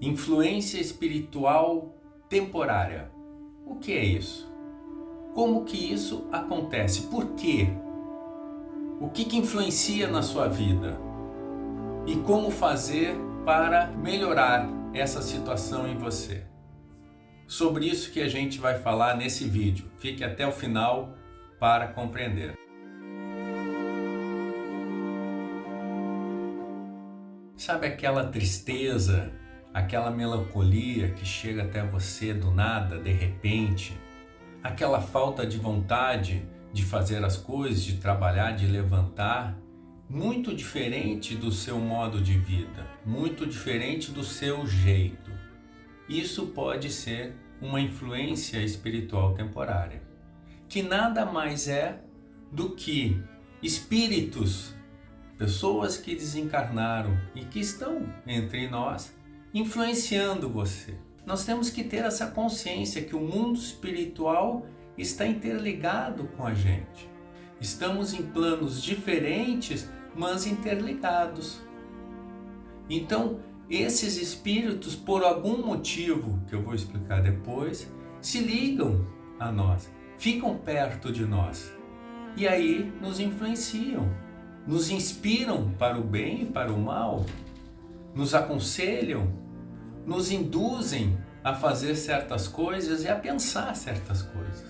Influência espiritual temporária. O que é isso? Como que isso acontece? Por quê? O que influencia na sua vida? E como fazer para melhorar essa situação em você? Sobre isso que a gente vai falar nesse vídeo. Fique até o final para compreender. Sabe aquela tristeza, aquela melancolia que chega até você do nada, de repente? Aquela falta de vontade de fazer as coisas, de trabalhar, de levantar? Muito diferente do seu modo de vida, muito diferente do seu jeito. Isso pode ser uma influência espiritual temporária, que nada mais é do que espíritos, pessoas que desencarnaram e que estão entre nós, influenciando você. Nós temos que ter essa consciência que o mundo espiritual está interligado com a gente. Estamos em planos diferentes, mas interligados. Então, esses espíritos, por algum motivo, que eu vou explicar depois, se ligam a nós, ficam perto de nós e aí nos influenciam, nos inspiram para o bem e para o mal, nos aconselham, nos induzem a fazer certas coisas e a pensar certas coisas.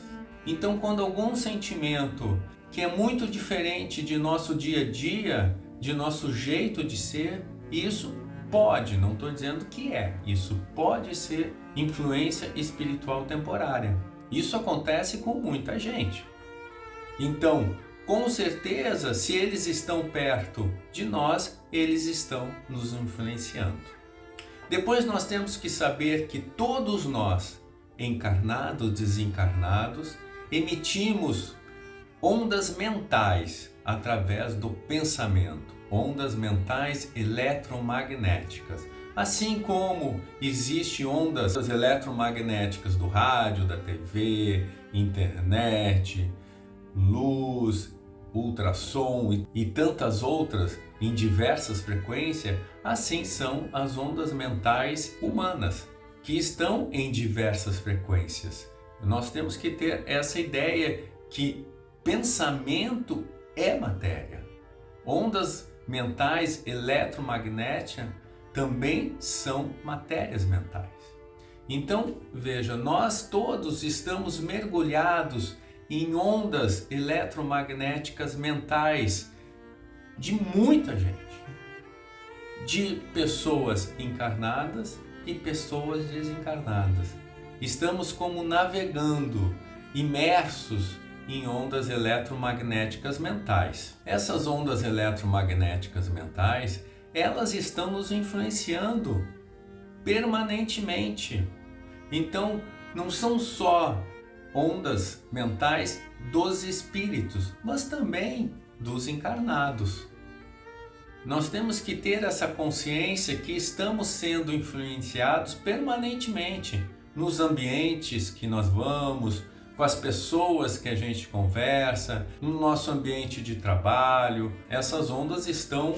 Então, quando algum sentimento que é muito diferente de nosso dia a dia, de nosso jeito de ser, isso pode, não estou dizendo que é, isso pode ser influência espiritual temporária. Isso acontece com muita gente. Então, com certeza, se eles estão perto de nós, eles estão nos influenciando. Depois nós temos que saber que todos nós, encarnados, desencarnados, emitimos ondas mentais através do pensamento, ondas mentais eletromagnéticas. Assim como existem ondas eletromagnéticas do rádio, da TV, internet, luz, ultrassom e tantas outras em diversas frequências, assim são as ondas mentais humanas, que estão em diversas frequências. Nós temos que ter essa ideia que pensamento é matéria. Ondas mentais eletromagnéticas também são matérias mentais. Então, veja, nós todos estamos mergulhados em ondas eletromagnéticas mentais de muita gente, de pessoas encarnadas e pessoas desencarnadas. Estamos como navegando, imersos em ondas eletromagnéticas mentais. Essas ondas eletromagnéticas mentais, elas estão nos influenciando permanentemente. Então, não são só ondas mentais dos espíritos, mas também dos encarnados. Nós temos que ter essa consciência que estamos sendo influenciados permanentemente nos ambientes que nós vamos, com as pessoas que a gente conversa, no nosso ambiente de trabalho. Essas ondas estão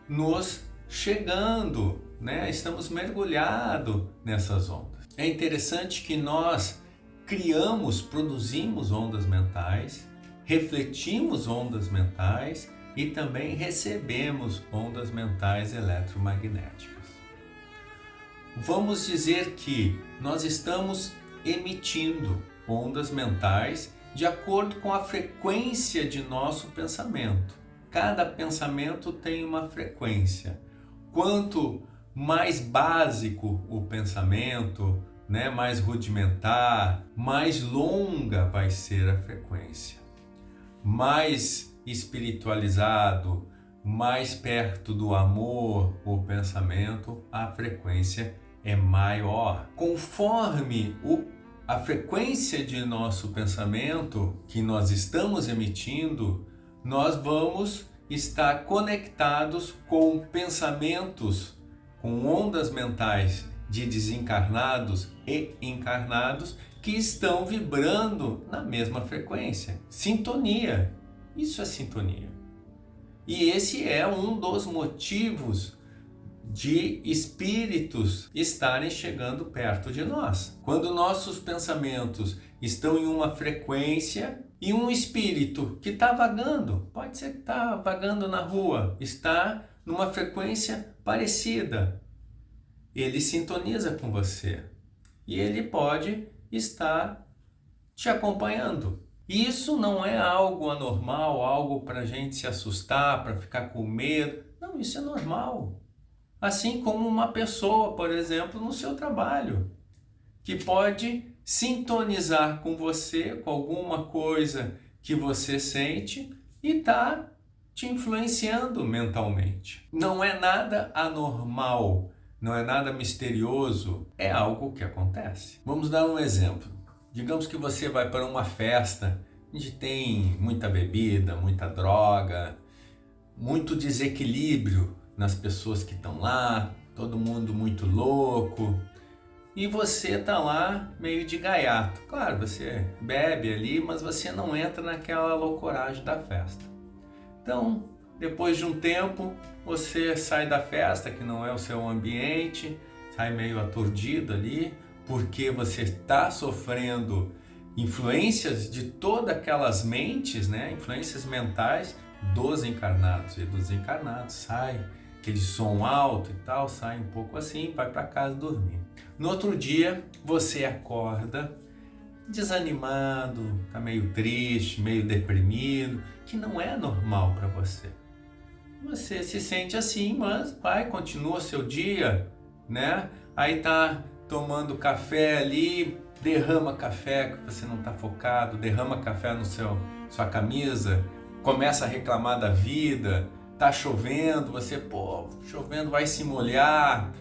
nos chegando, né? Estamos mergulhados nessas ondas. É interessante que nós produzimos ondas mentais, refletimos ondas mentais e também recebemos ondas mentais eletromagnéticas. Vamos dizer que nós estamos emitindo ondas mentais de acordo com a frequência de nosso pensamento. Cada pensamento tem uma frequência. Quanto mais básico o pensamento, mais rudimentar, mais longa vai ser a frequência. Mais espiritualizado, mais perto do amor o pensamento, a frequência é maior. Conforme a frequência de nosso pensamento que nós estamos emitindo, nós vamos estar conectados com pensamentos, com ondas mentais de desencarnados e encarnados que estão vibrando na mesma frequência. Sintonia. Isso é sintonia. E esse é um dos motivos de espíritos estarem chegando perto de nós. Quando nossos pensamentos estão em uma frequência e um espírito que está vagando, pode ser que está vagando na rua, está numa frequência parecida, ele sintoniza com você e ele pode estar te acompanhando. Isso não é algo anormal, algo para a gente se assustar, para ficar com medo. Não, isso é normal. Assim como uma pessoa, por exemplo, no seu trabalho, que pode sintonizar com você, com alguma coisa que você sente e está te influenciando mentalmente. Não é nada anormal, não é nada misterioso, é algo que acontece. Vamos dar um exemplo. Digamos que você vai para uma festa onde tem muita bebida, muita droga, muito desequilíbrio nas pessoas que estão lá, todo mundo muito louco, e você está lá meio de gaiato. Claro, você bebe ali, mas você não entra naquela loucuragem da festa. Então, depois de um tempo, você sai da festa, que não é o seu ambiente, sai meio aturdido ali, porque você está sofrendo influências de todas aquelas mentes, né? Influências mentais dos encarnados. E dos encarnados sai aquele som alto e tal, sai um pouco assim, vai para casa dormir. No outro dia, você acorda desanimado, tá meio triste, meio deprimido, que não é normal para você. Você se sente assim, mas continua seu dia, né? Aí tá tomando café ali, derrama café que você não está focado, derrama café no sua camisa, começa a reclamar da vida, tá chovendo, você, chovendo, vai se molhar,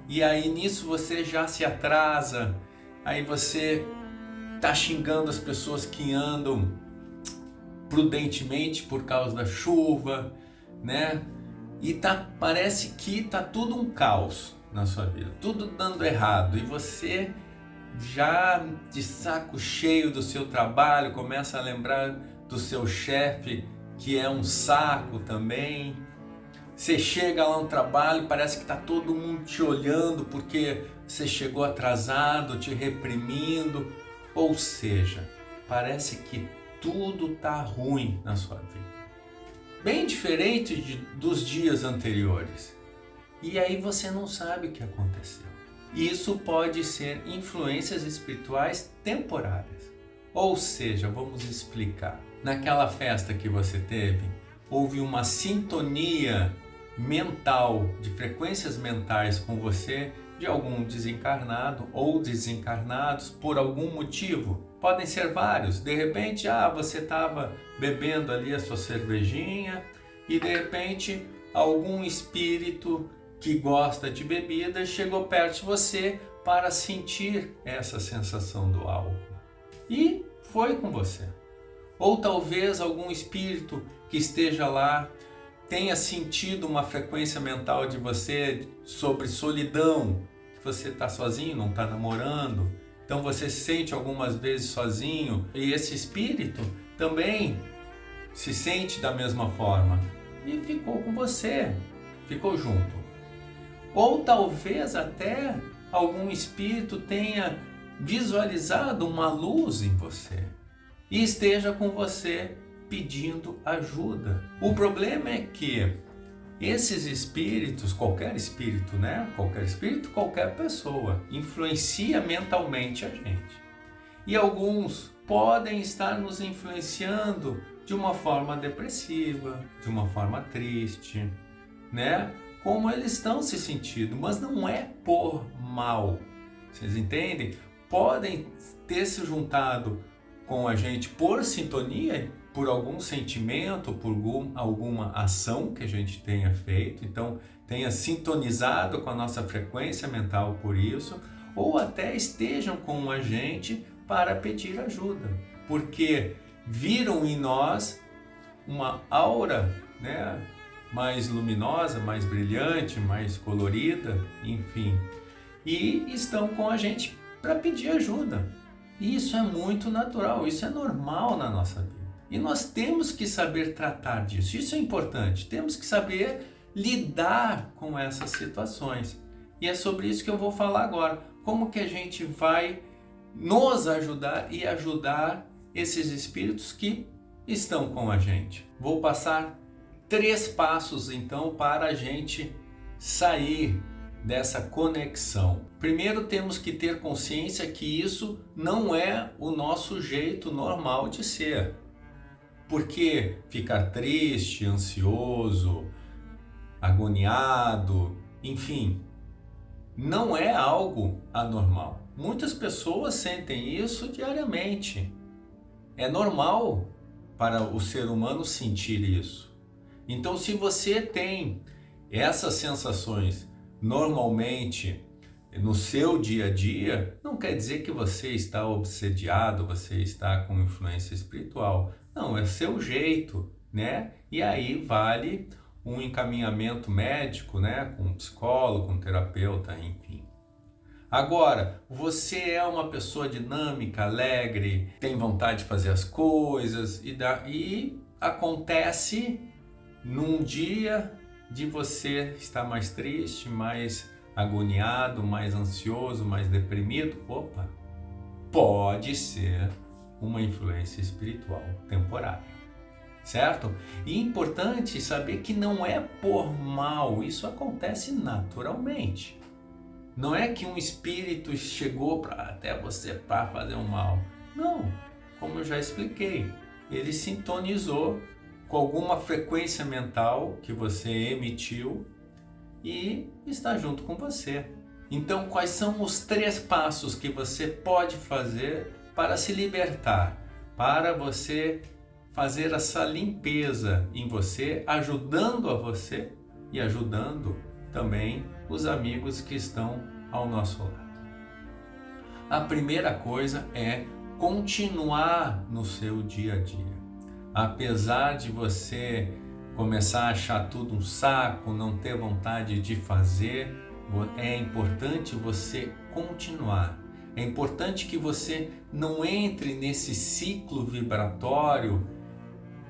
e aí nisso você já se atrasa, aí você tá xingando as pessoas que andam prudentemente por causa da chuva, né? E parece que tá tudo um caos na sua vida, tudo dando errado, e você já de saco cheio do seu trabalho, começa a lembrar do seu chefe, que é um saco também. Você chega lá no trabalho, parece que está todo mundo te olhando porque você chegou atrasado, te reprimindo, ou seja, parece que tudo está ruim na sua vida, bem diferente dos dias anteriores. E aí você não sabe o que aconteceu. Isso pode ser influências espirituais temporárias. Ou seja, vamos explicar. Naquela festa que você teve, houve uma sintonia mental, de frequências mentais com você, de algum desencarnado ou desencarnados por algum motivo. Podem ser vários. De repente, você estava bebendo ali a sua cervejinha e de repente algum espírito que gosta de bebida chegou perto de você para sentir essa sensação do álcool e foi com você. Ou talvez algum espírito que esteja lá tenha sentido uma frequência mental de você sobre solidão, que você está sozinho, não está namorando, então você se sente algumas vezes sozinho, e esse espírito também se sente da mesma forma e ficou com você, ficou junto. Ou talvez até algum espírito tenha visualizado uma luz em você e esteja com você pedindo ajuda. O problema é que esses espíritos, qualquer espírito, né? Qualquer espírito, qualquer pessoa, influencia mentalmente a gente. E alguns podem estar nos influenciando de uma forma depressiva, de uma forma triste, né? Como eles estão se sentindo, mas não é por mal. Vocês entendem? Podem ter se juntado com a gente por sintonia, por algum sentimento, por alguma ação que a gente tenha feito, então tenha sintonizado com a nossa frequência mental por isso, ou até estejam com a gente para pedir ajuda, porque viram em nós uma aura, né, mais luminosa, mais brilhante, mais colorida, enfim, e estão com a gente para pedir ajuda. E isso é muito natural, isso é normal na nossa vida. E nós temos que saber tratar disso, isso é importante, temos que saber lidar com essas situações. E é sobre isso que eu vou falar agora. Como que a gente vai nos ajudar e ajudar esses espíritos que estão com a gente. Vou passar 3 passos então para a gente sair dessa conexão. Primeiro, temos que ter consciência que isso não é o nosso jeito normal de ser. Porque ficar triste, ansioso, agoniado, enfim, não é algo anormal. Muitas pessoas sentem isso diariamente. É normal para o ser humano sentir isso. Então, se você tem essas sensações normalmente no seu dia a dia, não quer dizer que você está obsediado, você está com influência espiritual. Não, é seu jeito, né? E aí vale um encaminhamento médico, né? Com um psicólogo, com um terapeuta, enfim. Agora, você é uma pessoa dinâmica, alegre, tem vontade de fazer as coisas e acontece num dia de você estar mais triste, mais agoniado, mais ansioso, mais deprimido. Opa, pode ser uma influência espiritual temporária, certo? E é importante saber que não é por mal, isso acontece naturalmente. Não é que um espírito chegou até você para fazer um mal. Não, como eu já expliquei, ele sintonizou com alguma frequência mental que você emitiu e está junto com você. Então, quais são os 3 passos que você pode fazer para se libertar, para você fazer essa limpeza em você, ajudando a você e ajudando também os amigos que estão ao nosso lado? A primeira coisa é continuar no seu dia a dia. Apesar de você começar a achar tudo um saco, não ter vontade de fazer, é importante você continuar. É importante que você não entre nesse ciclo vibratório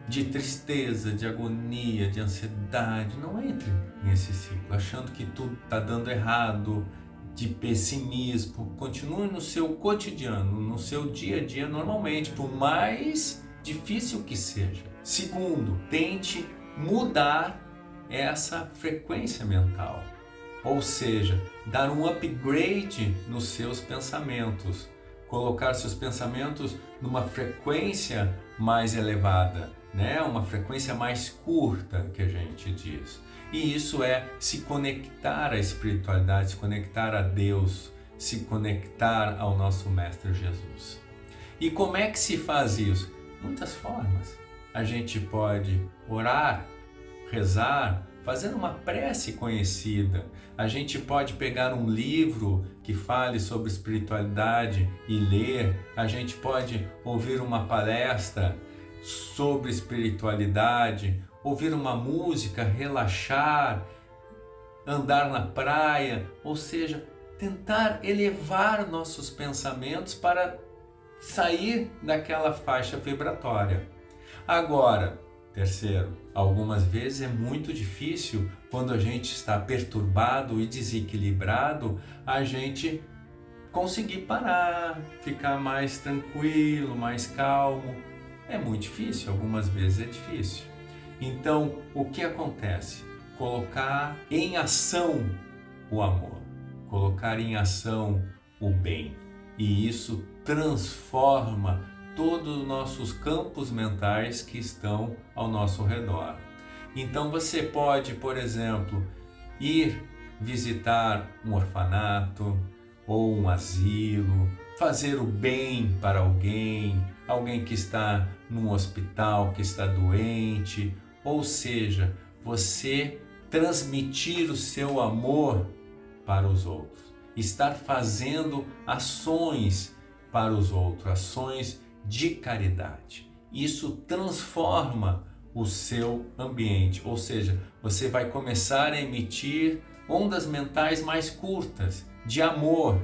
de tristeza, de agonia, de ansiedade. Não entre nesse ciclo achando que tudo está dando errado, de pessimismo. Continue no seu cotidiano, no seu dia a dia normalmente, por mais difícil que seja. Segundo, tente mudar essa frequência mental, ou seja, dar um upgrade nos seus pensamentos, colocar seus pensamentos numa frequência mais elevada, né? Uma frequência mais curta, que a gente diz. E isso é se conectar à espiritualidade, se conectar a Deus, se conectar ao nosso Mestre Jesus. E como é que se faz isso? Muitas formas. A gente pode orar, rezar, fazer uma prece conhecida. A gente pode pegar um livro que fale sobre espiritualidade e ler. A gente pode ouvir uma palestra sobre espiritualidade, ouvir uma música, relaxar, andar na praia, ou seja, tentar elevar nossos pensamentos para sair daquela faixa vibratória. Agora, terceiro, algumas vezes é muito difícil, quando a gente está perturbado e desequilibrado, a gente conseguir parar, ficar mais tranquilo, mais calmo. É muito difícil, algumas vezes é difícil. Então, o que acontece? Colocar em ação o amor, colocar em ação o bem. E isso transforma todos os nossos campos mentais que estão ao nosso redor. Então você pode, por exemplo, ir visitar um orfanato ou um asilo, fazer o bem para alguém que está num hospital, que está doente, ou seja, você transmitir o seu amor para os outros, estar fazendo ações para os outros, ações de caridade. Isso transforma o seu ambiente, ou seja, você vai começar a emitir ondas mentais mais curtas de amor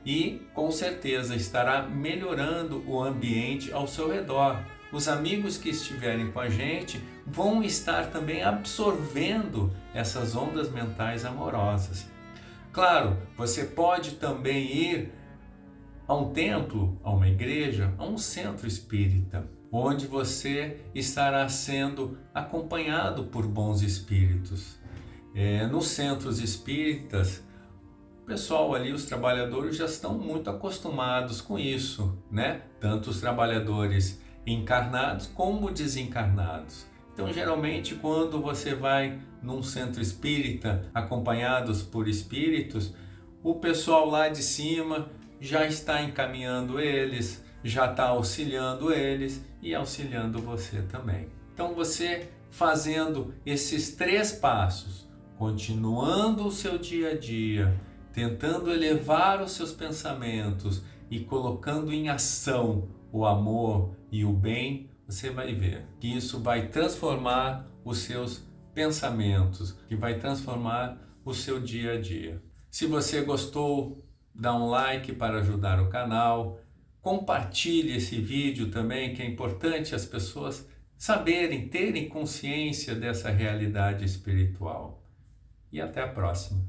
e com certeza estará melhorando o ambiente ao seu redor, os amigos que estiverem com a gente vão estar também absorvendo essas ondas mentais amorosas. Claro, você pode também ir a um templo, a uma igreja, a um centro espírita, onde você estará sendo acompanhado por bons espíritos. Nos centros espíritas, o pessoal ali, os trabalhadores já estão muito acostumados com isso, né? Tanto os trabalhadores encarnados como desencarnados. Então, geralmente, quando você vai num centro espírita acompanhados por espíritos, o pessoal lá de cima já está encaminhando eles, já está auxiliando eles e auxiliando você também. Então, você fazendo esses 3 passos, continuando o seu dia a dia, tentando elevar os seus pensamentos e colocando em ação o amor e o bem, você vai ver que isso vai transformar os seus pensamentos, que vai transformar o seu dia a dia. Se você gostou, dá um like para ajudar o canal, compartilhe esse vídeo também, que é importante as pessoas saberem, terem consciência dessa realidade espiritual. E até a próxima.